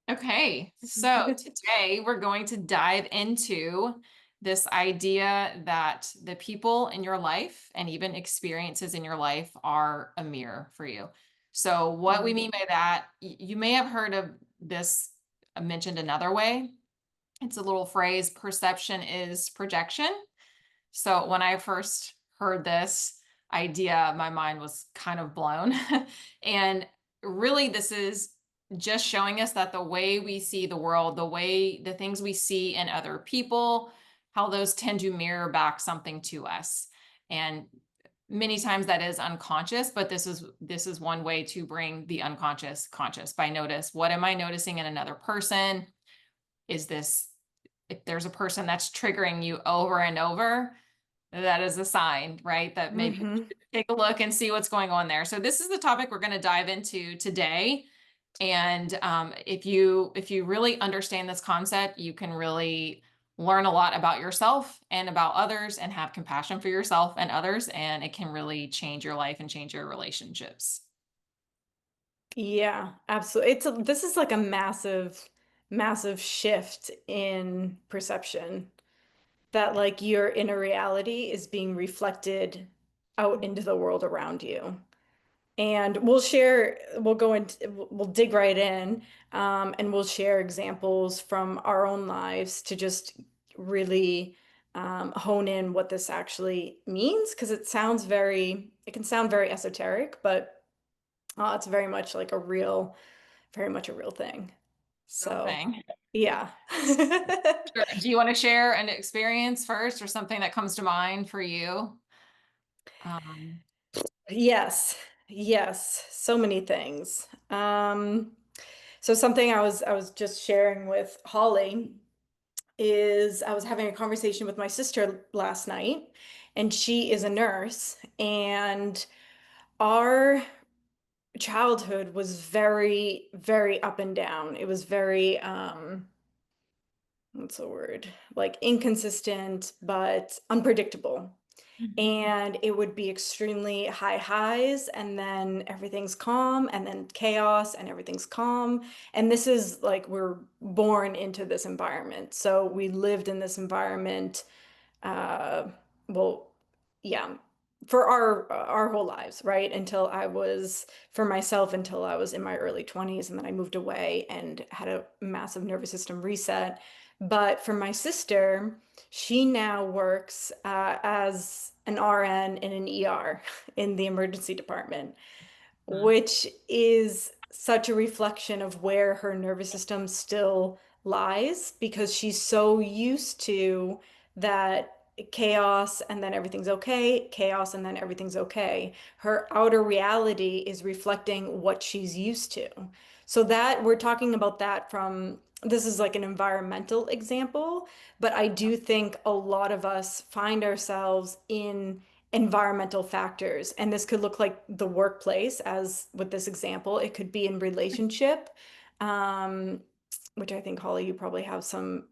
Okay, so today we're going to dive into this idea that the people in your life and even experiences in your life are a mirror for you. So, what we Mm. mean by that, you may have heard of this mentioned another way. It's a little phrase, perception is projection. So, when I first heard this idea, my mind was kind of blown. And really, this is just showing us that the way we see the world, the things we see in other people, how those tend to mirror back something to us. And many times that is unconscious, but this is one way to bring the unconscious conscious by notice. What am I noticing in another person? Is this if there's a person that's triggering you over and over, that is a sign, right? That maybe you Hmm. should take a look and see what's going on there. So this is the topic we're going to dive into today. And if you really understand this concept, you can really learn a lot about yourself and about others, and have compassion for yourself and others, and it can really change your life and change your relationships. Yeah, absolutely. This is like a massive shift in perception that like your inner reality is being reflected out into the world around you. And we'll go into, we'll dig right in, and we'll share examples from our own lives to just really hone in what this actually means, because it can sound very esoteric, but it's very much a real thing. Real So, thing. yeah. Sure. Do you want to share an experience first, or something that comes to mind for you? Um, Yes. Yes. So many things. So something I was just sharing with Holly is I was having a conversation with my sister last night, and she is a nurse, and our childhood was very up and down. It was very what's the word? Like inconsistent, but unpredictable. Mhm. And it would be extremely high highs, and then everything's calm, and then chaos, and everything's calm. And this is like we're born into this environment. So we lived in this environment, uh, well, yeah, for our whole lives, right? For myself, until I was in my early 20s, and then I moved away and had a massive nervous system reset. But for my sister, she now works as an RN in an ER in the emergency department, Mhm. which is such a reflection of where her nervous system still lies, because she's so used to that chaos and then everything's okay, chaos and then everything's okay. Her outer reality is reflecting what she's used to. So that we're talking about that from this is like an environmental example, but I do think a lot of us find ourselves in environmental factors. And this could look like the workplace, as with this example, it could be in relationship, um, which I think, Holly, you probably have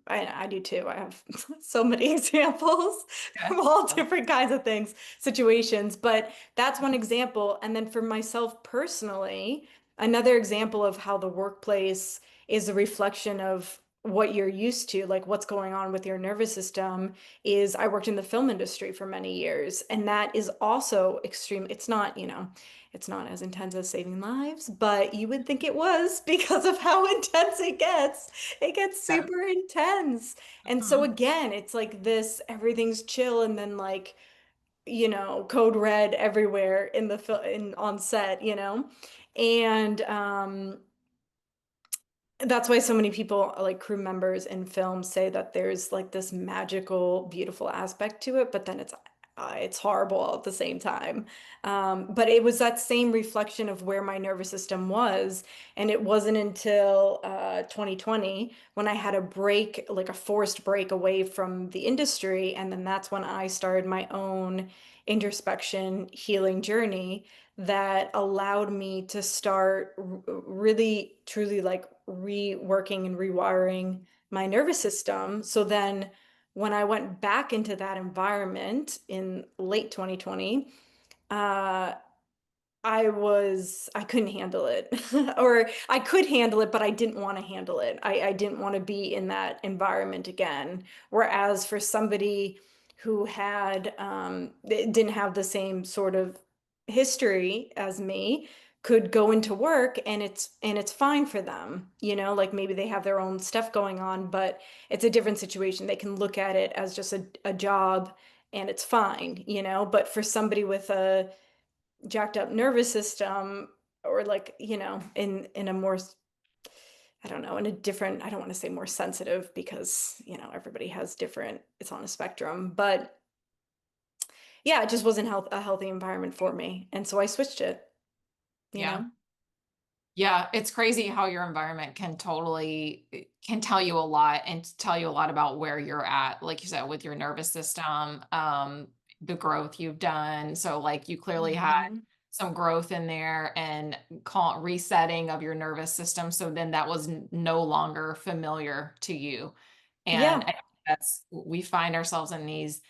I do too. I have so many examples from all Yes. different kinds of things, situations, but that's one example. And then for myself personally, another example of how the workplace is a reflection of what you're used to, like what's going on with your nervous system, is I worked in the film industry for many years, and that is also extreme. It's not, it's not as intense as saving lives, but you would think it was because of how intense it gets. It gets Yes. super intense. And so Mhm. again, it's like this, everything's chill, and then like, code red everywhere in the film in on set, And that's why so many people, like crew members in films, say that there's like this magical, beautiful aspect to it, but then it's horrible at the same time. But it was that same reflection of where my nervous system was, and it wasn't until 2020 when I had a break, like a forced break away from the industry, and then that's when I started my own introspection healing journey that allowed me to start really truly like reworking and rewiring my nervous system. So then when I went back into that environment in late 2020, uh I couldn't handle it. Or I could handle it, but I didn't want to handle it. I didn't want to be in that environment again. Whereas for somebody who had didn't have the same sort of history as me, could go into work and it's fine for them. You know, like maybe they have their own stuff going on, but it's a different situation. They can look at it as just a job and it's fine, you know. But for somebody with a jacked up nervous system, or like, you know, in a more I don't know, in a different, I don't want to say more sensitive because, you know, everybody has different, it's on a spectrum, but yeah, it just wasn't a healthy environment for me. And so I switched it, you Yeah. know? Yeah, it's crazy how your environment can totally can tell you a lot and tell you a lot about where you're at, like you said, with your nervous system, the growth you've done. So like you clearly had Hmm. some growth in there and call resetting of your nervous system. So then that was no longer familiar to you. And Yeah. I think that's we find ourselves in these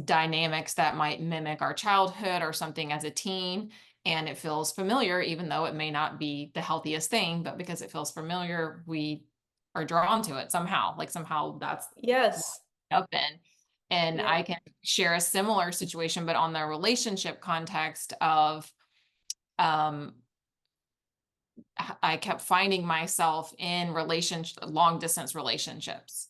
dynamics that might mimic our childhood or something as a teen, and it feels familiar even though it may not be the healthiest thing, but because it feels familiar we are drawn to it somehow, like somehow that's what Yes. we're up in. And I Yep. can share a similar situation but on the relationship context of um I kept finding myself in long distance relationships.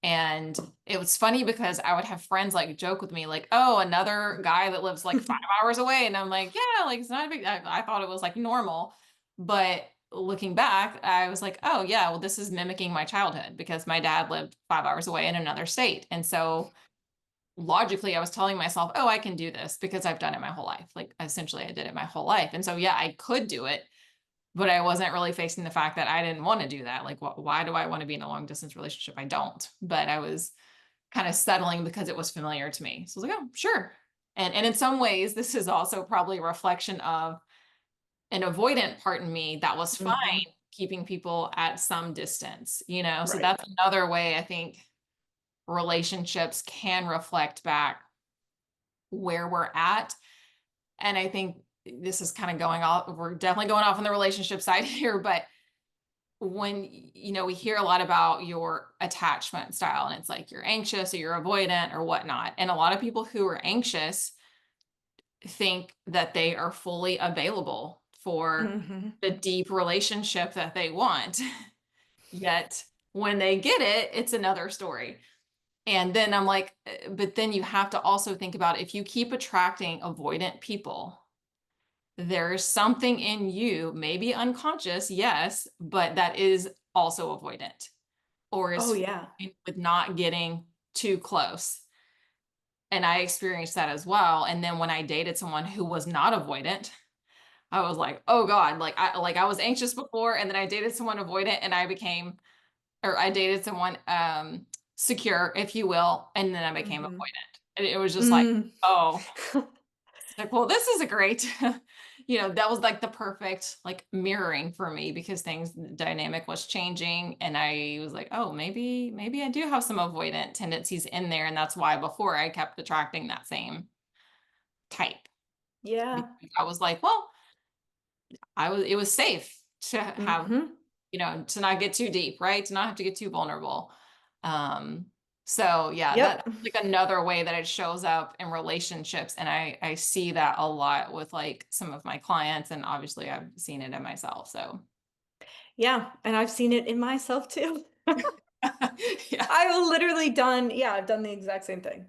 And it was funny because I would have friends like joke with me, like, oh, another guy that lives like 5 hours away. And I'm like, yeah, like it's not a big, I thought it was like normal. But looking back, I was like, oh, yeah, well, this is mimicking my childhood because my dad lived 5 hours away in another state. And so logically, I was telling myself, oh, I can do this because I've done it my whole life. Like essentially, I did it my whole life. And so, yeah, I could do it, but I wasn't really facing the fact that I didn't want to do that. Like, why do I want to be in a long distance relationship? I don't. But I was kind of settling because it was familiar to me. So I was like, oh, sure. And in some ways, this is also probably a reflection of an avoidant part in me that was fine Hmm. keeping people at some distance, you know? So Right. that's another way I think relationships can reflect back where we're at. And I think this is kind of going off, we're definitely going off on the relationship side here, but when you know we hear a lot about your attachment style and it's like you're anxious or you're avoidant or whatnot, and a lot of people who are anxious think that they are fully available for Hmm. the deep relationship that they want. Yet when they get it, it's another story. And then I'm like, but then you have to also think about if you keep attracting avoidant people, there's something in you, maybe unconscious, yes, but that is also avoidant or Oh is yeah. with not getting too close. And I experienced that as well. And then when I dated someone who was not avoidant, I was like, oh God, like I was anxious before, and then I dated someone avoidant and I became, or I dated someone secure, if you will, and then I became Hmm. avoidant. And it was just like, Mm. oh, it's like, well, this is a great, you know, that was like the perfect like mirroring for me because things the dynamic was changing and I was like, oh, maybe I do have some avoidant tendencies in there. And that's why before I kept attracting that same type. Yeah. Because I was like, well, it was safe to have, Hmm. you know, to not get too deep, right? To not have to get too vulnerable. Um, so yeah, that's Yep. like another way that it shows up in relationships. And I see that a lot with like some of my clients, and obviously I've seen it in myself. So Yeah. And I've seen it in myself too. yeah. I've literally done, yeah, I've done the exact same thing.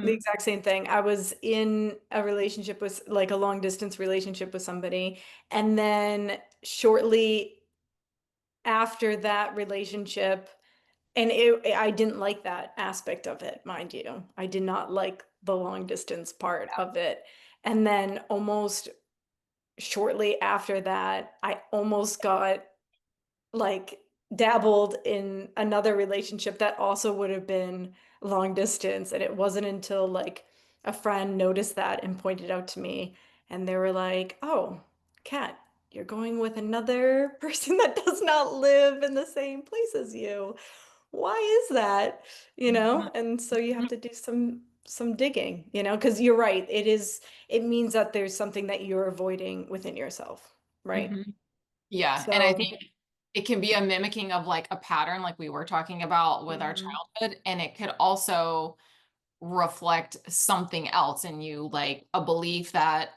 The Hmm. exact same thing. I was in a relationship with like a long distance relationship with somebody. And then shortly after that relationship, and I didn't like that aspect of it, mind you. I did not like the long distance part of it. And then almost shortly after that, I almost got like dabbled in another relationship that also would have been long distance, and it wasn't until like a friend noticed that and pointed out to me, and they were like, "Oh, Kat, you're going with another person that does not live in the same place as you. Why is that?" You know? And so you have to do some digging, because you're right. It means that there's something that you're avoiding within yourself, right? Mhm. Yeah, and I So, think it can be a mimicking of like a pattern like we were talking about with our mhm. childhood, and it could also reflect something else in you, like a belief that,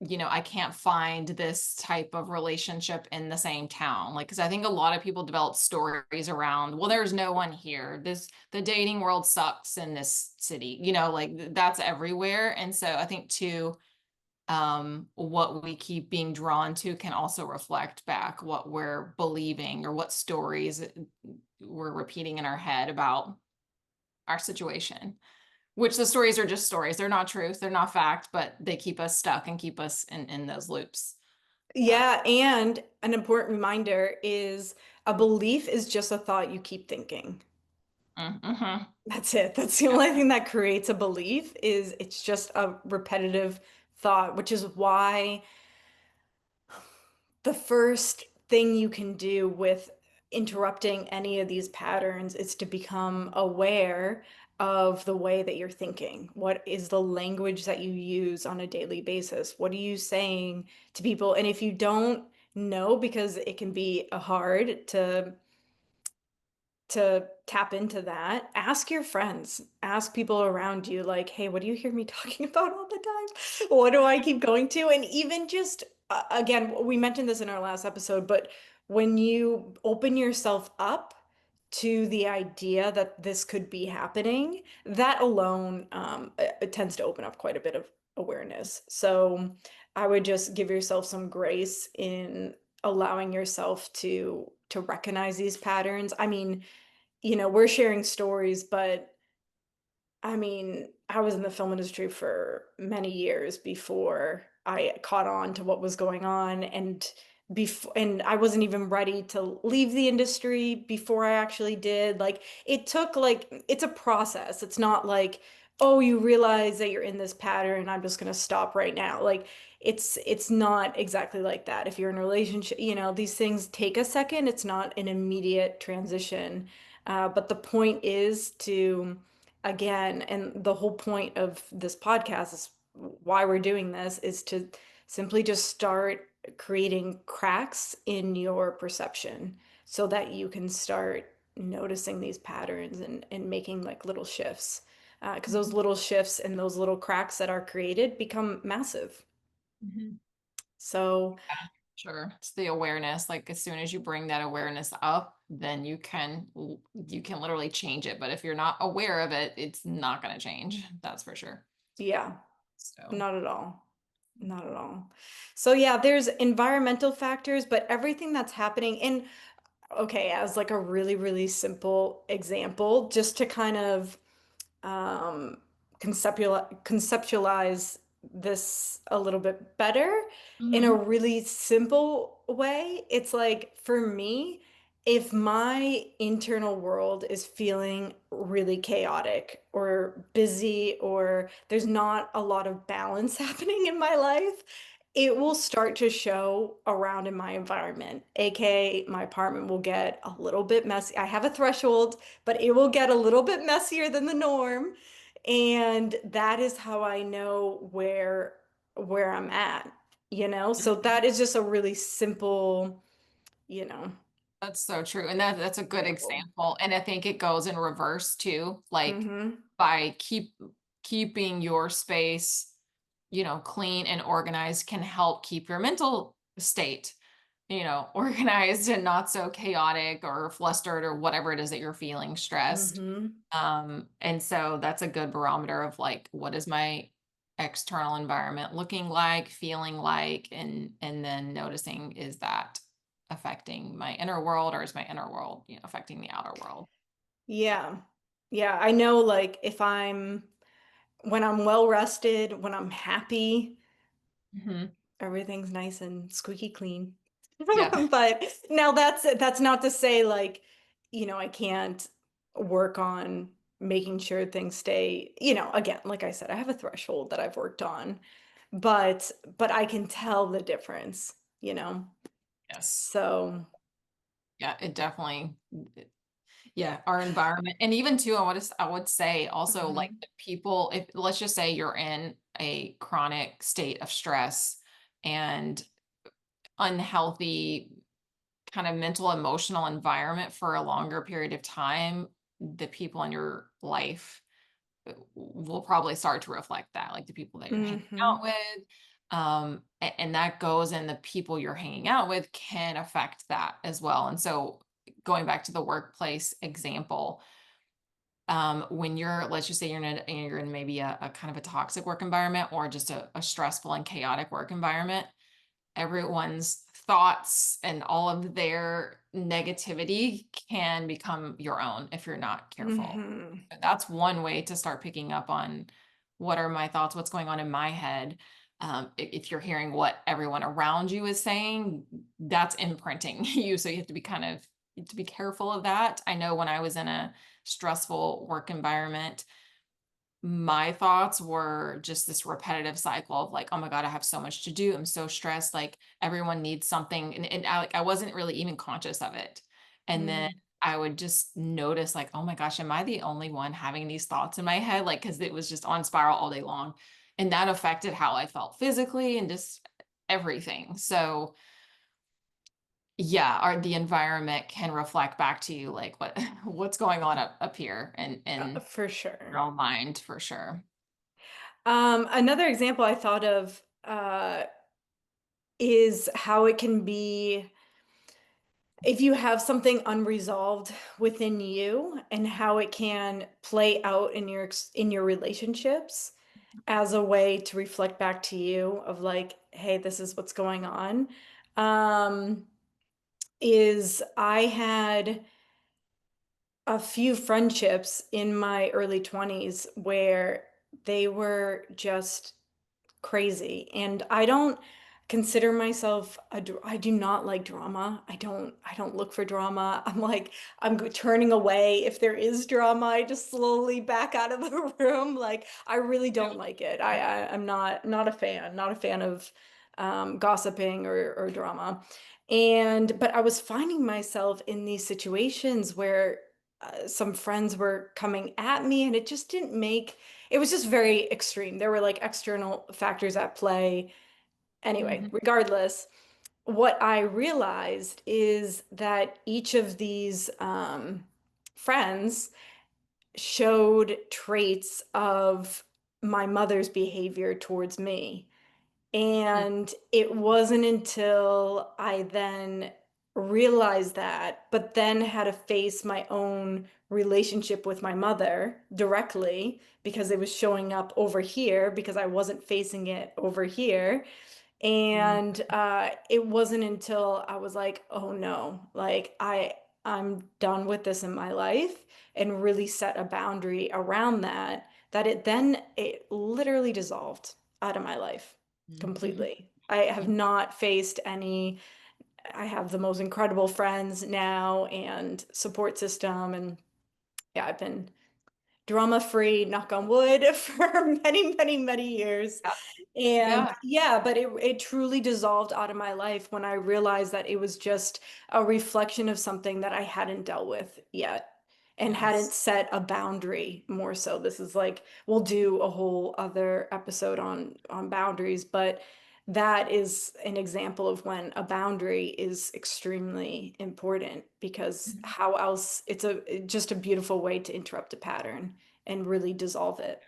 I can't find this type of relationship in the same town. Like, because I think a lot of people develop stories around, well, there's no one here. The dating world sucks in this city, like that's everywhere. And so I think too, what we keep being drawn to can also reflect back what we're believing or what stories we're repeating in our head about our situation. Which the stories are just stories. They're not truth, they're not fact, but they keep us stuck and keep us in those loops. Uh, Yeah, and an important reminder is a belief is just a thought you keep thinking. mhm. That's it. That's the only thing that creates a belief is it's just a repetitive thought, which is why the first thing you can do with interrupting any of these patterns is to become aware of the way that you're thinking. What is the language that you use on a daily basis? What are you saying to people? And if you don't know, because it can be hard to tap into that, ask your friends, ask people around you, like, hey, what do you hear me talking about all the time? What do I keep going to? And even just, again, we mentioned this in our last episode, but when you open yourself up to the idea that this could be happening, that alone it tends to open up quite a bit of awareness. So I would just give yourself some grace in allowing yourself to recognize these patterns. I mean, we're sharing stories, but I mean, I was in the film industry for many years before I caught on to what was going on, and I wasn't even ready to leave the industry before I actually did. Like it took like it's a process. It's not like, oh, you realize that you're in this pattern, I'm just going to stop right now. Like it's not exactly like that. If you're in a relationship, these things take a second. It's not an immediate transition. But the point is to again, and the whole point of this podcast is why we're doing this is to simply just start creating cracks in your perception so that you can start noticing these patterns and making like little shifts. Because those Mhm. little shifts and those little cracks that are created become massive. Mhm. So, Yeah, sure. It's the awareness. Like as soon as you bring that awareness up, then you can literally change it. But if you're not aware of it, it's not going to change. That's for sure. yeah, So, not at all. Not at all. So, yeah, there's environmental factors, but everything that's happening, and okay, as like a really, really simple example, just to kind of um, conceptualize this a little bit better in a mhm. really simple way. It's like for me, if my internal world is feeling really chaotic or busy, or there's not a lot of balance happening in my life, it will start to show around in my environment. AKA, my apartment will get a little bit messy. I have a threshold, but it will get a little bit messier than the norm. And that is how I know where I'm at. So that is just a really simple, you know, That's so true. And that's a good example. example. And I think it goes in reverse too. Like Mm-hmm. by keeping your space, clean and organized can help keep your mental state, organized and not so chaotic or flustered or whatever it is that you're feeling stressed. Mm-hmm. And so that's a good barometer of like, what is my external environment looking like, feeling like, and then noticing, is that affecting my inner world, or is my inner world, affecting the outer world? Yeah. Yeah. I know like if when I'm well rested, when I'm happy, Hmm. everything's nice and squeaky clean. Yeah. But now that's not to say like, I can't work on making sure things stay, again, like I said, I have a threshold that I've worked on, but I can tell the difference. Yes. So Yeah, it definitely. Yeah, our environment. And even too, I would say also like Mhm. the people, if let's just say you're in a chronic state of stress and unhealthy kind of mental emotional environment for a longer period of time, the people in your life will probably start to reflect that, like the people that you're hanging out Mhm. with. And that goes, and the people you're hanging out with can affect that as well. And so going back to the workplace example, when you're, let's just say you're in maybe a kind of a toxic work environment or just a stressful and chaotic work environment, everyone's thoughts and all of their negativity can become your own if you're not careful. Mhm. That's one way to start picking up on what are my thoughts, what's going on in my head. If you're hearing what everyone around you is saying, that's imprinting you. So you have to be kind of to be careful of that. I know when I was in a stressful work environment, my thoughts were just this repetitive cycle of like, oh my God, I have so much to do. I'm so stressed. Like everyone needs something. And I wasn't really even conscious of it. And then Mm. I would just notice like, oh my gosh, am I the only one having these thoughts in my head? Like, cause it was just on spiral all day long. And that affected how I felt physically and just everything. So yeah, the environment can reflect back to you like what what's going on up here and in For your sure. own mind for sure. Another example I thought of is how it can be if you have something unresolved within you and how it can play out in in your relationships as a way to reflect back to you of like, hey, this is what's going on. Um, is I had a few friendships in my early 20s where they were just crazy. And I don't consider myself I do not like drama. I don't look for drama. I'm like turning away if there is drama. I just slowly back out of the room. Like I really don't like it. I'm not a fan. Not a fan of gossiping or drama. And but I was finding myself in these situations where some friends were coming at me and it just didn't make it was just very extreme. There were like external factors at play. Anyway, Mhm. regardless, what I realized is that each of these friends showed traits of my mother's behavior towards me. Mm, And it wasn't until I then realized that, but then had to face my own relationship with my mother directly because it was showing up over here because I wasn't facing it over here. mm, And it wasn't until I was like, oh no, like I'm done with this in my life and really set a boundary around that, that it literally dissolved out of my life mhm. completely. I have Yeah, not faced any, I have the most incredible friends now and support system. And yeah, I've been drama free, knock on wood, for many, many, many years. yeah, And yeah, but it truly dissolved out of my life when I realized that it was just a reflection of something that I hadn't dealt with yet and hadn't yes. set a boundary more so. This is like we'll do a whole other episode on boundaries, but that is an example of when a boundary is extremely important because Mhm. how else it's just a beautiful way to interrupt a pattern and really dissolve it.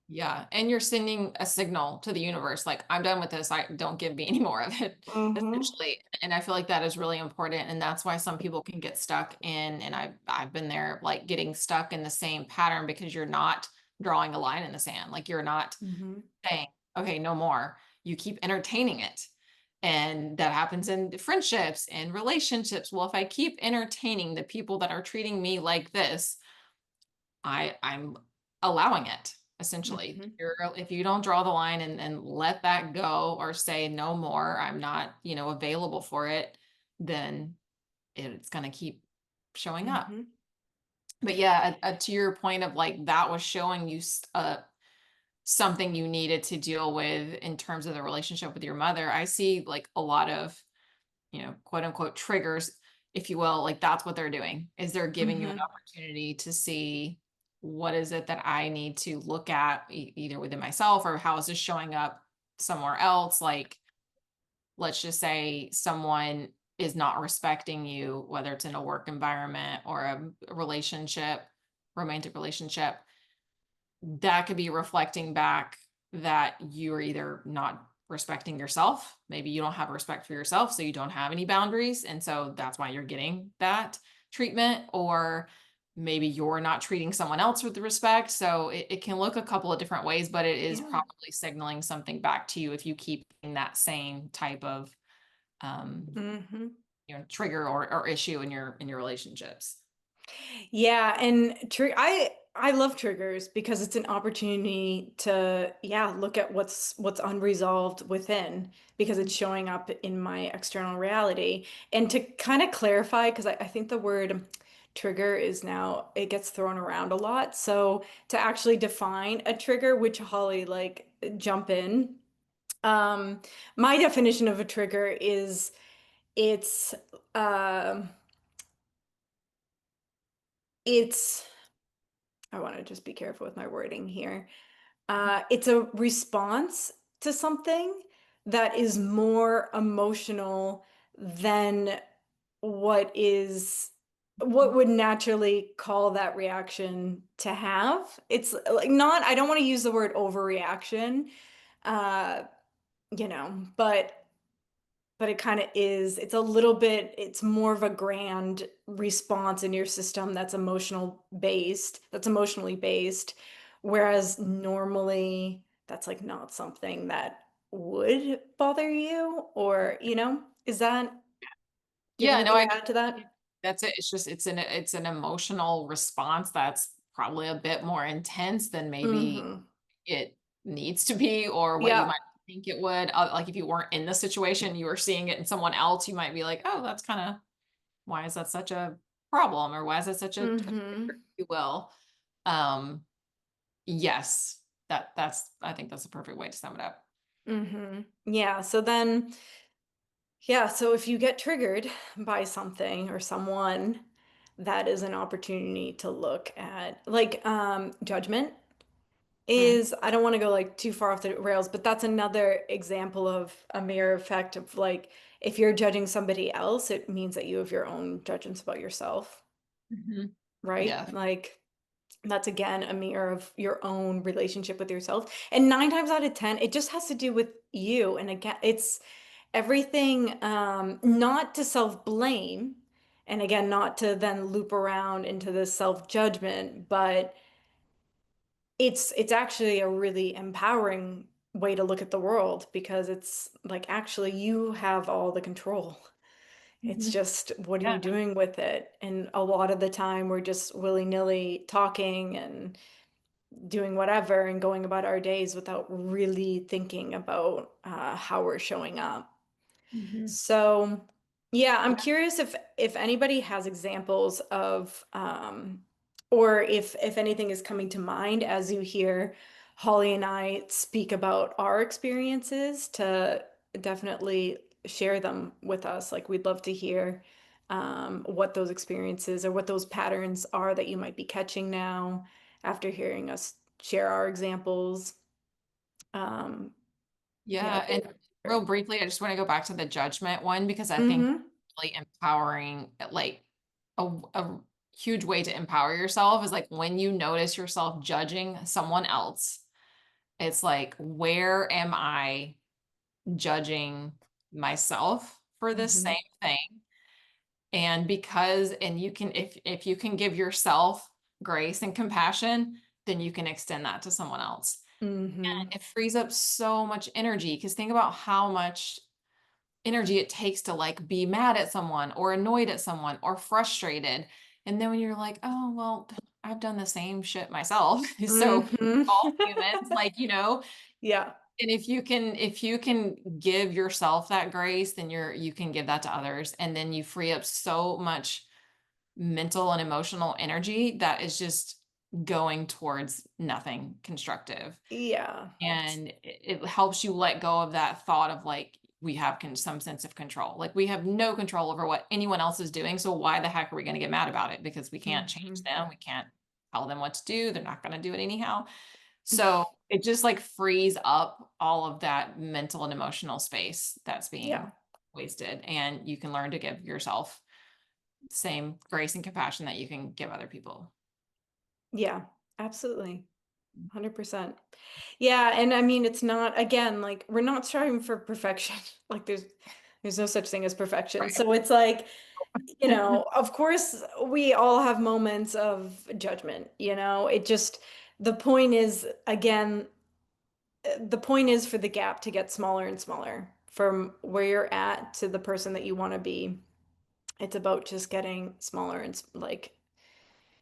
Yeah, and you're sending a signal to the universe, like, "I'm done with this, I don't give me any more of it," Hmm. essentially, and I feel like that is really important, and that's why some people can get stuck in, and I've been there, like, getting stuck in the same pattern because you're not drawing a line in the sand, like, you're not Hmm. saying, "Okay, no more." You keep entertaining it, and that happens in friendships and relationships. Well, if I keep entertaining the people that are treating me like this, I'm allowing it essentially. Hmm. If you don't draw the line and let that go or say no more, I'm not, available for it, then it's going to keep showing up. Hmm. But yeah, to your point of like that was showing you something you needed to deal with in terms of the relationship with your mother. I see like a lot of, quote unquote triggers if you will, like that's what they're doing, is they're giving you an Mm-hmm. opportunity to see what is it that I need to look at either within myself, or how is this showing up somewhere else. Like, let's just say someone is not respecting you, whether it's in a work environment or a relationship, romantic relationship, that could be reflecting back that you're either not respecting yourself. Maybe you don't have respect for yourself, so you don't have any boundaries. And so that's why you're getting that treatment. Or maybe you're not treating someone else with respect. So it can look a couple of different ways, but it is Yeah. probably signaling something back to you if you keep in that same type of um, Mm-hmm. trigger or issue in your relationships. Yeah, and I love triggers because it's an opportunity to, yeah, look at what's unresolved within, because it's showing up in my external reality. And to kind of clarify, because I think the word trigger is now, it gets thrown around a lot. So to actually define a trigger, which Holly, like, jump in. Um, my definition of a trigger is it's um it's I want to just be careful with my wording here. It's a response to something that is more emotional than what is what would naturally call that reaction to have. It's like not, I don't want to use the word overreaction, uh, but it kind of is. It's a little bit, it's more of a grand response in your system that's emotionally based. Whereas normally that's like not something that would bother you, or, is that, do you have Yeah, no, anything I to add to that? that's it. It's just it's an emotional response that's probably a bit more intense than maybe Mm-hmm. it needs to be, or what you Yeah. might think it would. Like if you weren't in the situation, you were seeing it in someone else, you might be like, oh, that's kind of, why is that such a problem, or why is it such a trigger, Mm-hmm. if you will. Um, yes, that's I think that's a perfect way to sum it up. Mm-hmm. Yeah. So then, yeah, so if you get triggered by something or someone, that is an opportunity to look at, like, judgment Mm, is, I don't want to go like too far off the rails, but that's another example of a mirror effect of, like, if you're judging somebody else, it means that you have your own judgments about yourself, mhm. right? Yeah. Like, that's again a mirror of your own relationship with yourself. And 9 times out of 10, it just has to do with you. And again, it's everything, not to self-blame, and again, not to then loop around into this self-judgment, but it's actually a really empowering way to look at the world, because it's like, actually you have all the control. It's Mhm. just, what are Yeah. you doing with it? And a lot of the time we're just willy-nilly talking and doing whatever and going about our days without really thinking about how we're showing up. Mhm. So, yeah, I'm Yeah. curious if anybody has examples of, or if anything is coming to mind as you hear Holly and I speak about our experiences, to definitely share them with us. Like, we'd love to hear what those experiences or what those patterns are that you might be catching now after hearing us share our examples. Um, yeah. Yeah, and real briefly, I just want to go back to the judgment one, because I think Mm-hmm. really empowering, like a huge way to empower yourself is like when you notice yourself judging someone else, it's like, where am I judging myself for this Mm-hmm. same thing? And because, and you can, if you can give yourself grace and compassion, then you can extend that to someone else. Mm-hmm. It frees up so much energy, because think about how much energy it takes to like be mad at someone or annoyed at someone or frustrated. And then when you're like, oh, well, I've done the same shit myself. So Mm-hmm. all humans, like, Yeah. and if you can give yourself that grace, then you can give that to others. And then you free up so much mental and emotional energy that is just going towards nothing constructive. Yeah. And it helps you let go of that thought of like, we have some sense of control. Like we have no control over what anyone else is doing. So why the heck are we going to get mad about it? Because we can't change Mhm. them. We can't tell them what to do. They're not going to do it anyhow. So it just like frees up all of that mental and emotional space that's being Yeah. wasted. And you can learn to give yourself the same grace and compassion that you can give other people. Yeah, absolutely. 100%. Yeah, and I mean, it's not, again, like we're not striving for perfection. Like there's no such thing as perfection. Right. So it's like, of course we all have moments of judgment, It just the point is, again, the point is for the gap to get smaller and smaller from where you're at to the person that you want to be. It's about just getting smaller and like,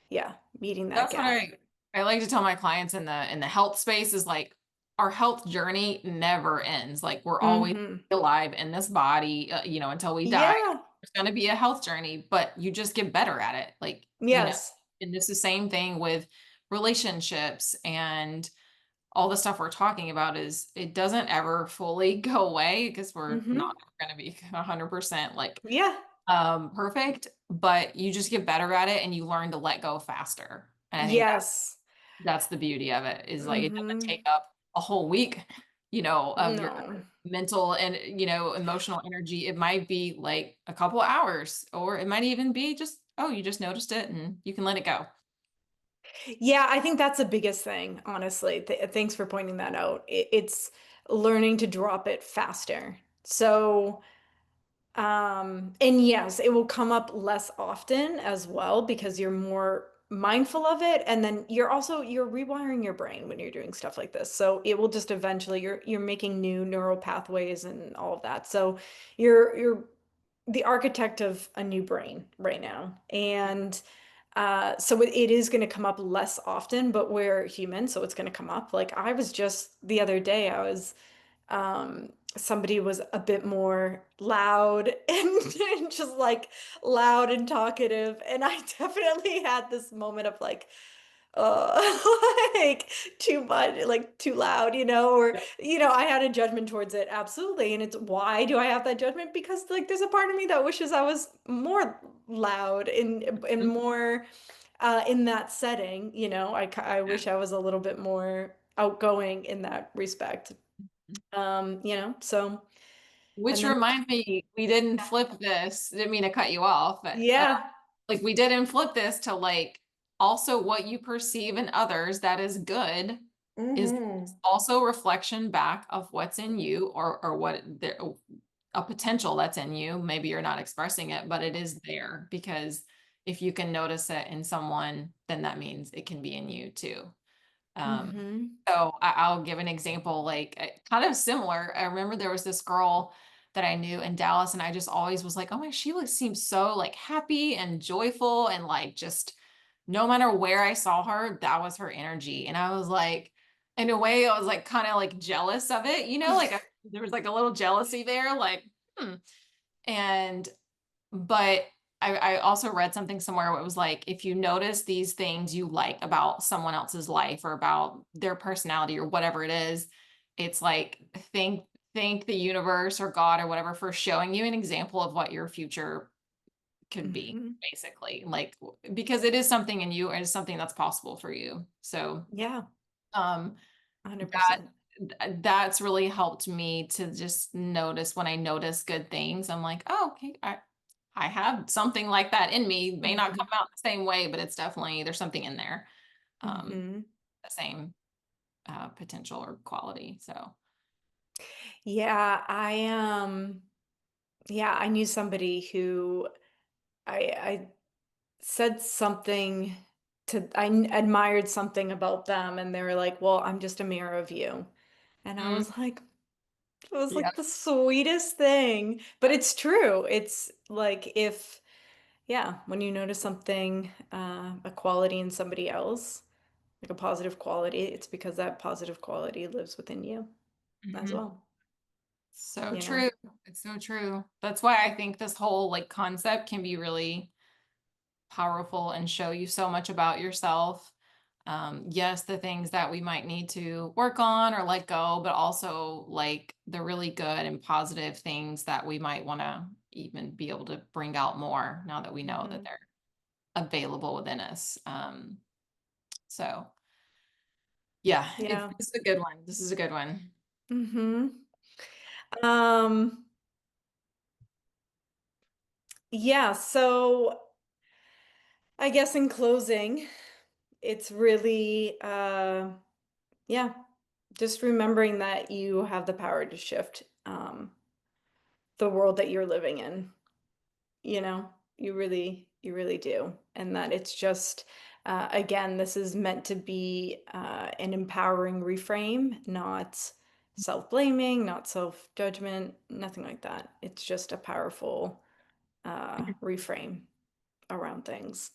yeah, meeting that That's what gap. I like to tell my clients in the health space is like our health journey never ends. Like we're always Hmm. alive in this body, until we die. Yeah. It's going to be a health journey, but you just get better at it. Like, Yes. and it's the same thing with relationships and all the stuff we're talking about is it doesn't ever fully go away because we're not Hmm. going to be 100% like Yeah. perfect, but you just get better at it and you learn to let go faster. And I think Yes. that's the beauty of it is like it doesn't Hmm. take up a whole week, of your No. mental and emotional energy. It might be like a couple hours, or it might even be just, oh, you just noticed it and you can let it go. Yeah, I think that's the biggest thing, honestly. Thanks for pointing that out. It's learning to drop it faster. So, and yes, it will come up less often as well because you're more mindful of it, and then you're rewiring your brain when you're doing stuff like this. So it will just eventually you're making new neural pathways and all of that. So you're the architect of a new brain right now. And so it is going to come up less often, but we're human, so it's going to come up. Like I was just the other day, somebody was a bit more loud and just like loud and talkative. And I definitely had this moment of like, like too much, like too loud, or I had a judgment towards it, absolutely. And it's why do I have that judgment? Because like there's a part of me that wishes I was more loud and Mhm. more in that setting. I Yeah. wish I was a little bit more outgoing in that respect. So Which and then reminds me, we didn't flip this. Didn't mean to cut you off, but yeah. like we didn't flip this to like also what you perceive in others that is good is Hmm. also reflection back of what's in you or what there a potential that's in you. Maybe you're not expressing it, but it is there because if you can notice it in someone, then that means it can be in you too. Um, Hmm. so I'll give an example, like kind of similar. I remember there was this girl that I knew in Dallas, and I just always was like, oh my, she seems so like happy and joyful, and like just no matter where I saw her, that was her energy. And I was like, in a way, I was like kind of like jealous of it, like there was like a little jealousy there, like, hmm. And but I also read something somewhere where it was like, if you notice these things you like about someone else's life or about their personality or whatever it is, it's like thank the universe or God or whatever for showing you an example of what your future could be, Hmm. basically. Like because it is something in you and it's something that's possible for you. So Yeah, um that 100%. that's really helped me to just notice when I notice good things. I'm like, oh, okay, I have something like that in me. May not Hmm. come out the same way, but it's definitely there's something in there. Hmm. The same potential or quality. So Yeah, I knew somebody who I said something admired something about them, and they were like, "Well, I'm just a mirror of you." And I mm, was like, it was yeah. like the sweetest thing. But it's true. It's like if, yeah, when you notice something, a quality in somebody else, like a positive quality, it's because that positive quality lives within you as Mhm. well, So you know? true. It's so true. That's why I think this whole like concept can be really powerful and show you so much about yourself. Yes, the things that we might need to work on or let go, but also like the really good and positive things that we might want to even be able to bring out more now that we know that Hmm. they're available within us. So yeah, Yeah. it's a good one. This is a good one. Hmm. Um, yeah, so I guess in closing, it's really yeah, just remembering that you have the power to shift the world that you're living in. You know, you really do. And that it's just, again, this is meant to be an empowering reframe, not self-blaming, not self-judgment, nothing like that. It's just a powerful reframe around things.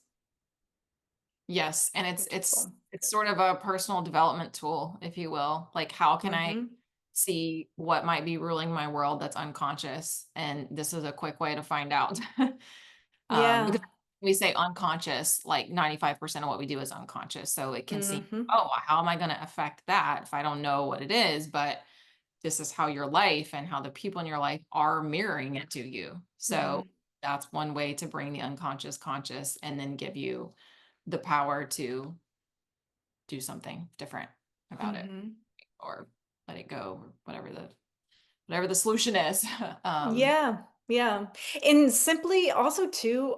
Yes, and Which is it's cool. it's sort of a personal development tool, if you will. Like, how can I Mm-hmm. see what might be ruling my world that's unconscious? And this is a quick way to find out. Because Yeah. we say unconscious, like 95% of what we do is unconscious. So it can seem, Mm-hmm. oh, how am I going to affect that if I don't know what it is? But this is how your life and how the people in your life are mirroring it to you. So Mm-hmm. that's one way to bring the unconscious conscious and then give you the power to do something different about it Mm-hmm. or let it go or whatever the solution is. um Yeah. Yeah. And simply also too,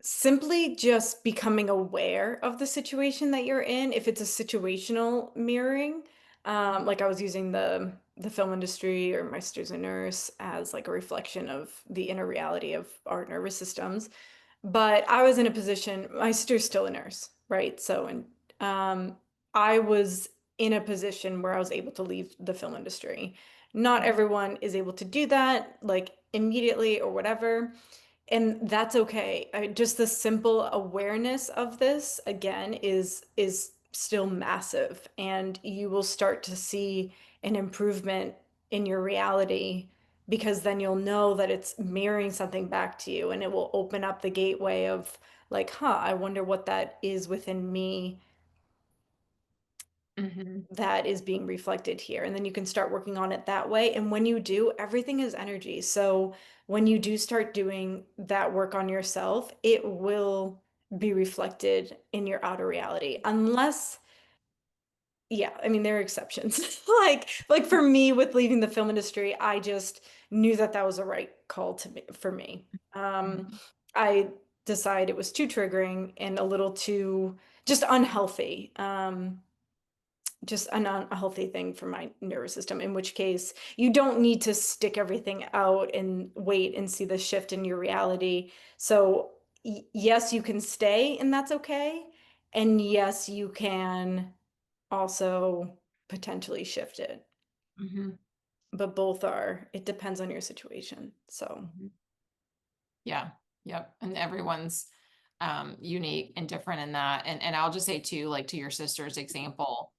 simply just becoming aware of the situation that you're in, if it's a situational mirroring, like I was using the film industry or my sister's a nurse as like a reflection of the inner reality of our nervous systems. But I was in a position, my sister's still a nurse, right? So, and I was in a position where I was able to leave the film industry. Not Mhm. everyone is able to do that, like immediately or whatever. And that's okay. Just the simple awareness of this again is still massive, and you will start to see an improvement in your reality because then you'll know that it's mirroring something back to you, and it will open up the gateway of like, huh, I wonder what that is within me Mhm. that is being reflected here. And then you can start working on it that way. And when you do, everything is energy. So when you do start doing that work on yourself, it will be reflected in your outer reality. Unless, yeah, I mean, there are exceptions. Like for me with leaving the film industry, I just knew that that was the right call to me for me. Mhm. I decided it was too triggering and a little too just unhealthy. Just an unhealthy thing for my nervous system, in which case you don't need to stick everything out and wait and see the shift in your reality. So, yes, you can stay, and that's okay. And yes, you can also potentially shift it. Mhm. But both are, it depends on your situation. So, Mhm. Yeah. Yep. And everyone's unique and different in that. And I'll just say too, like to your sister's example,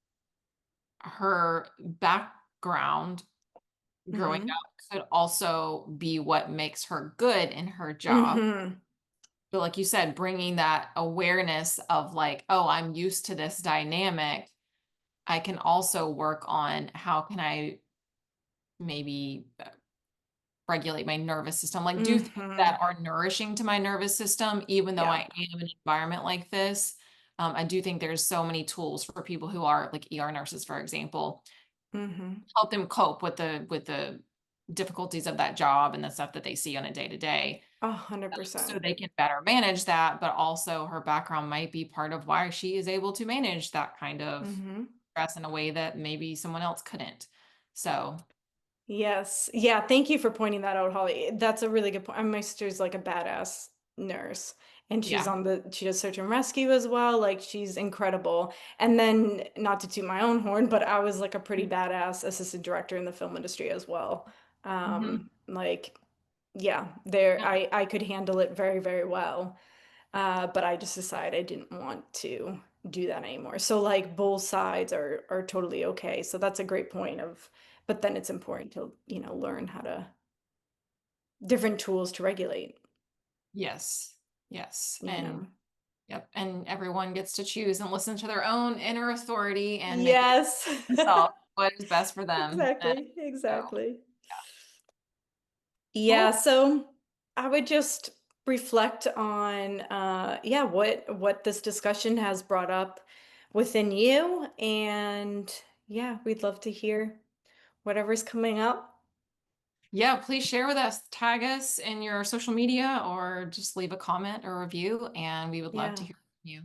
her background growing hmm. up could also be what makes her good in her job. Hmm. But like you said, bringing that awareness of like, oh, I'm used to this dynamic. I can also work on how can I maybe regulate my nervous system, like do things Hmm. that are nourishing to my nervous system, even though Yeah. I am in an environment like this. I do think there's so many tools for people who are like ER nurses, for example, Hmm. help them cope with the difficulties of that job and the stuff that they see on a day to day, A hundred so percent. they can better manage that. But also, her background might be part of why she is able to manage that kind of Hmm. stress in a way that maybe someone else couldn't. So, Yes. Yeah, thank you for pointing that out, Holly. That's a really good point. My sister's like a badass nurse, and yeah. she does search and rescue as well. Like she's incredible. And then not to toot my own horn, but I was like a pretty badass assistant director in the film industry as well. Mhm. Like yeah, there Yeah. I could handle it very, very well. But I just decided I didn't want to do that anymore. So like both sides are totally okay. So that's a great point of, but then it's important to, learn how to different tools to regulate, Yes. Yes. you And know. Yep. And everyone gets to choose and listen to their own inner authority and make it Yes. themselves what is best for them. And Exactly, so, exactly. cool. Yeah, so I would just reflect on yeah, what this discussion has brought up within you, and yeah, we'd love to hear whatever's coming up. Yeah, please share with us, tag us in your social media or just leave a comment or review, and we would love to Yeah. hear from you.